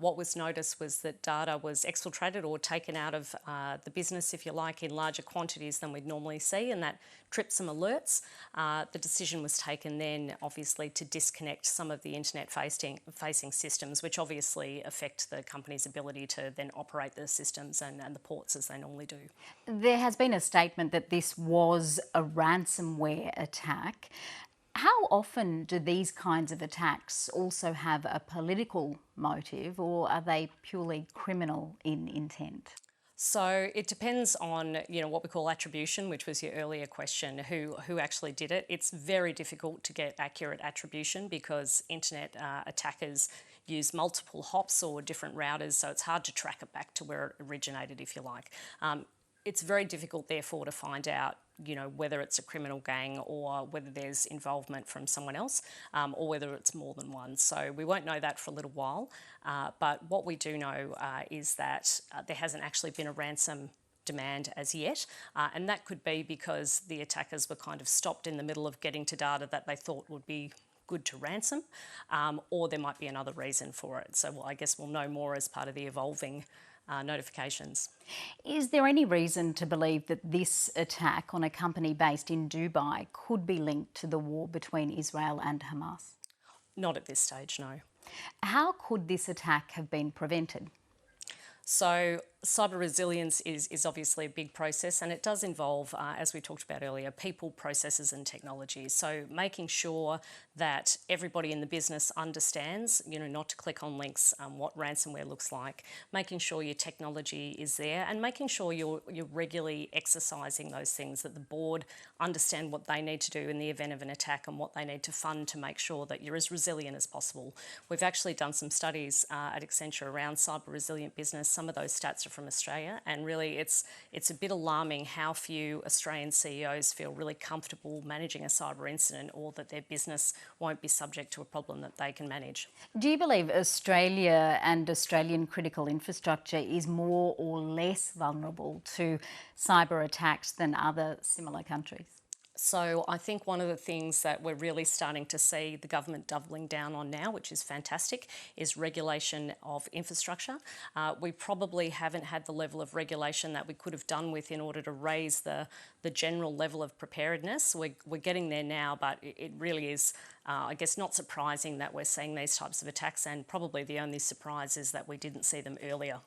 what was noticed was that data was exfiltrated or taken out of the business, if you like, in larger quantities than we'd normally see, and that tripped some alerts. The decision was taken then, obviously, to disconnect some of the internet-facing systems, which obviously affect the company's ability to then operate the systems and the ports as they normally do. There has been a statement that this was a ransomware attack. How often do these kinds of attacks also have a political motive, or are they purely criminal in intent? So it depends on, what we call attribution, which was your earlier question, who actually did it. It's very difficult to get accurate attribution because internet attackers use multiple hops or different routers, so it's hard to track it back to where it originated, if you like. It's very difficult, therefore, to find out, whether it's a criminal gang or whether there's involvement from someone else, or whether it's more than one. So we won't know that for a little while. But what we do know is that there hasn't actually been a ransom demand as yet, and that could be because the attackers were kind of stopped in the middle of getting to data that they thought would be good to ransom, or there might be another reason for it. So I guess we'll know more as part of the evolving notifications. Is there any reason to believe that this attack on a company based in Dubai could be linked to the war between Israel and Hamas? Not at this stage, no. How could this attack have been prevented? So cyber resilience is obviously a big process, and it does involve, as we talked about earlier, people, processes and technology. So making sure that everybody in the business understands, not to click on links, what ransomware looks like, making sure your technology is there, and making sure you're regularly exercising those things, that the board understand what they need to do in the event of an attack and what they need to fund to make sure that you're as resilient as possible. We've actually done some studies at Accenture around cyber resilient business. Some of those stats are from Australia, and really it's a bit alarming how few Australian CEOs feel really comfortable managing a cyber incident, or that their business won't be subject to a problem that they can manage. Do you believe Australia and Australian critical infrastructure is more or less vulnerable to cyber attacks than other similar countries? So I think one of the things that we're really starting to see the government doubling down on now, which is fantastic, is regulation of infrastructure. We probably haven't had the level of regulation that we could have done with in order to raise the general level of preparedness. We're getting there now, but it really is, I guess, not surprising that we're seeing these types of attacks, and probably the only surprise is that we didn't see them earlier.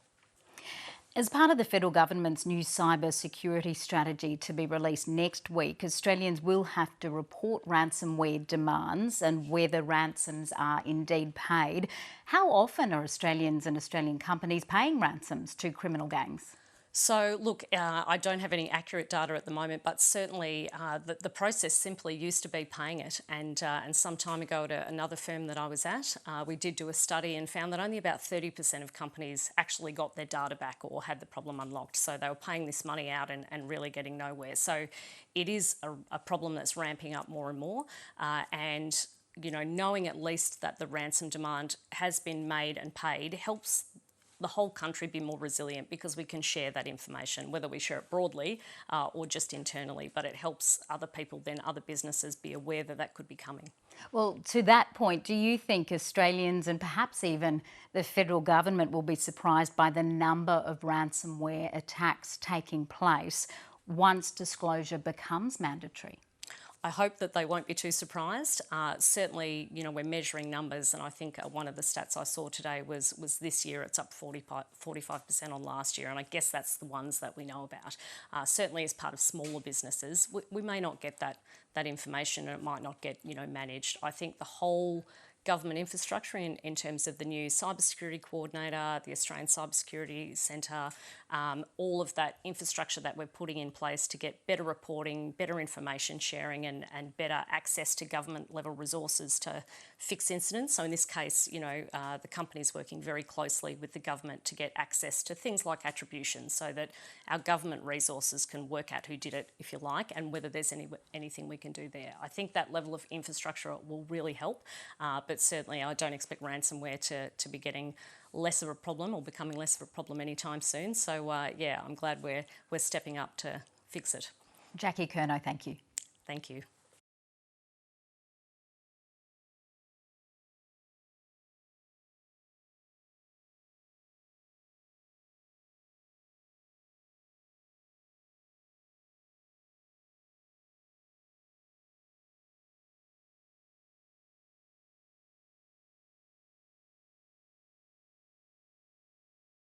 As part of the federal government's new cyber security strategy to be released next week, Australians will have to report ransomware demands and whether ransoms are indeed paid. How often are Australians and Australian companies paying ransoms to criminal gangs? So look, I don't have any accurate data at the moment, but certainly the process simply used to be paying it. And some time ago at another firm that I was at, we did do a study and found that only about 30% of companies actually got their data back or had the problem unlocked. So they were paying this money out and really getting nowhere. So it is a problem that's ramping up more and more. And knowing at least that the ransom demand has been made and paid helps the whole country be more resilient, because we can share that information, whether we share it broadly or just internally, but it helps other people, then other businesses, be aware that that could be coming. Well, to that point, do you think Australians and perhaps even the federal government will be surprised by the number of ransomware attacks taking place once disclosure becomes mandatory? I hope that they won't be too surprised. Certainly, we're measuring numbers, and I think one of the stats I saw today was this year it's up 45% on last year, and I guess that's the ones that we know about. Certainly as part of smaller businesses, we may not get that information, and it might not get managed. I think the whole government infrastructure in terms of the new cybersecurity coordinator, the Australian Cybersecurity Centre, all of that infrastructure that we're putting in place to get better reporting, better information sharing, and better access to government level resources to fix incidents. So in this case, the company's working very closely with the government to get access to things like attribution, so that our government resources can work out who did it, if you like, and whether there's anything we can do there. I think that level of infrastructure will really help, but certainly I don't expect ransomware to be getting less of a problem or becoming less of a problem anytime soon. So yeah, I'm glad we're stepping up to fix it. Jacqui Kernot, thank you. Thank you.